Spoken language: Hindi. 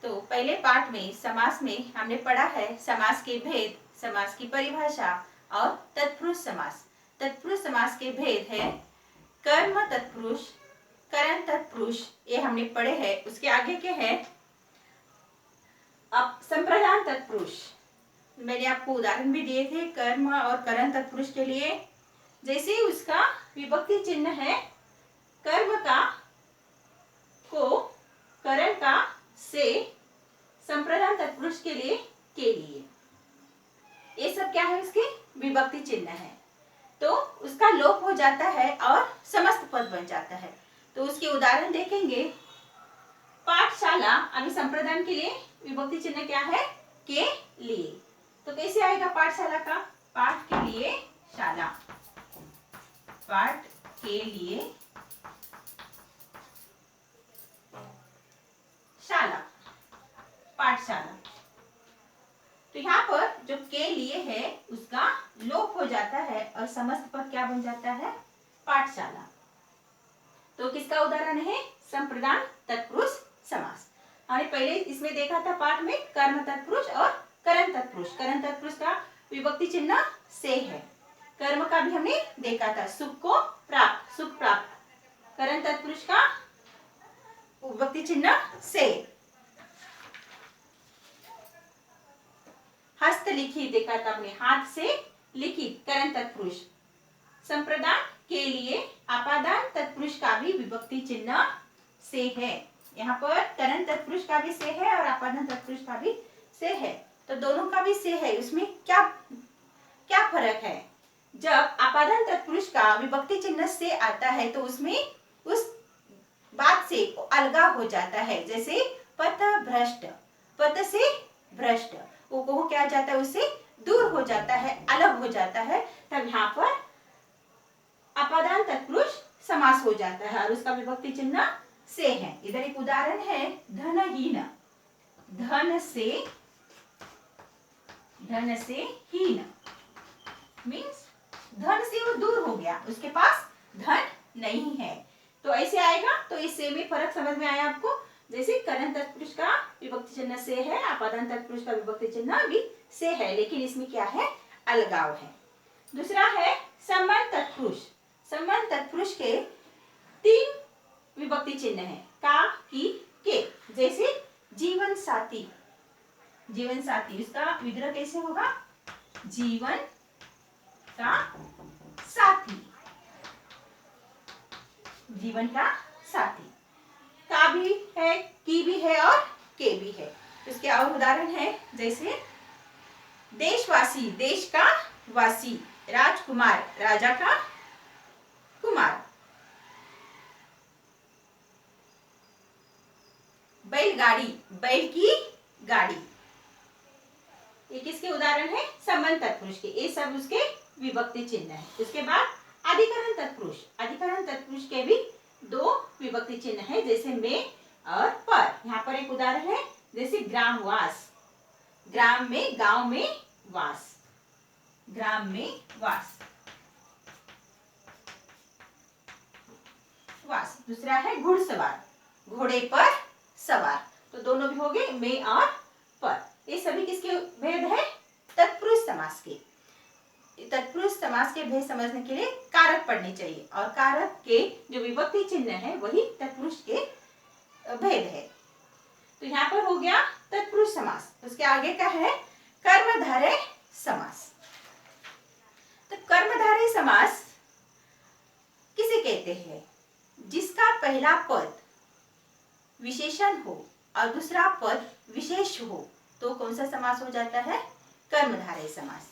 तो पहले पाठ में समास में हमने पढ़ा है समास के भेद, समास की परिभाषा और तत्पुरुष समास। तत्पुरुष समास के भेद है कर्म तत्पुरुष, करण तत्पुरुष, ये हमने पढ़े हैं। उसके आगे के हैं अब संप्रदान तत्पुरुष। मैंने आपको उदाहरण भी दिए थे कर्म और करण तत्पुरुष के लिए। जैसे उसका विभक्ति चिन्ह है कर्म का को, करण का से, संप्रदान तत्पुरुष के लिए के लिए, ये सब क्या है उसके विभक्ति चिन्ह है। तो उसका लोप हो जाता है और समस्त पद बन जाता है। तो उसके उदाहरण देखेंगे। पाठशाला, अभी संप्रदान के लिए विभक्ति चिन्ह क्या है के लिए। तो कैसे आएगा पाठशाला का, पाठ के लिए शाला, पाठ के लिए शाला, पाठशाला। तो यहाँ पर जो के लिए है उसका लोप हो जाता है और समस्त पद क्या बन जाता है पाठशाला। तो किसका उदाहरण है संप्रदान तत्पुरुष समास। हमने पहले इसमें देखा था पाठ में कर्म तत्पुरुष और करण तत्पुरुष। करण तत्पुरुष का विभक्ति चिन्ह से है। कर्म का भी हमने देखा था सुख को प्राप्त, सुख प्राप्त। करण तत्पुरुष का विभक्ति चिन्ह से। हस्तलिखित देखा था हमने, हाथ से लिखित, करण तत्पुरुष। संप्रदान के लिए आपादान तत्पुरुष का भी विभक्ति चिन्ह से है। यहाँ पर करण तत्पुरुष का भी से है और आपादान तत्पुरुष का भी से है। तो दोनों का भी से है। उसमें क्या क्या फर्क है? जब आपादान तत्पुरुष का विभक्ति चिन्ह से आता है तो उसमें उस बात से अलगाव हो जाता है। जैसे पथ भ्रष्ट, पथ से भ्रष्ट, वो क्या जाता है उससे दूर हो जाता है, अलग हो जाता है। तब यहाँ पर आपादान तत्पुरुष समास हो जाता है और उसका विभक्ति चिन्ह से है। इधर एक उदाहरण है धनहीन, धन से हीन, मीन्स धन से वो दूर हो गया, उसके पास धन नहीं है। तो ऐसे आएगा। तो इससे में फर्क समझ में आया आपको। जैसे करण तत्पुरुष का विभक्ति चिन्ह से है, आपादान तत्पुरुष का विभक्ति चिन्ह भी से है, लेकिन इसमें क्या है अलगाव है। दूसरा है संबंध तत्पुरुष। संबंध तत्पुरुष के 3 विभक्ति चिन्ह है का, की, के। जैसे जीवन साथी, जीवन साथी, इसका विग्रह कैसे होगा जीवन का साथी, जीवन का साथी। का भी है, की भी है और के भी है। इसके और उदाहरण है जैसे देशवासी, देश का वासी, राजकुमार, राजा का कुमार। बैलगाड़ी, बैल की गाड़ी। ये किसके उदाहरण है संबंध तत्पुरुष के। ये सब उसके विभक्ति चिन्ह है। उसके बाद अधिकरण तत्पुरुष। अधिकरण तत्पुरुष के भी 2 विभक्ति चिन्ह है, जैसे में और पर। यहाँ पर एक उदाहरण है जैसे ग्रामवास, ग्राम में, गांव में वास, ग्राम में वास, वास। दूसरा है घुड़सवार, घोड़े पर सवार। तो दोनों भी हो गए में और पर। ये सभी किसके भेद है तत्पुरुष समास के। तत्पुरुष समास के भेद समझने के लिए कारक पढ़ने चाहिए और कारक के जो विभक्ति चिन्ह है वही तत्पुरुष के भेद है। तो यहाँ पर हो गया तत्पुरुष समास। उसके आगे का है कर्मधारय समास। तो कर्मधारय समास किसे कहते हैं? जिसका पहला पद विशेषण हो और दूसरा पद विशेष हो तो कौन सा समास हो जाता है कर्मधारय समास।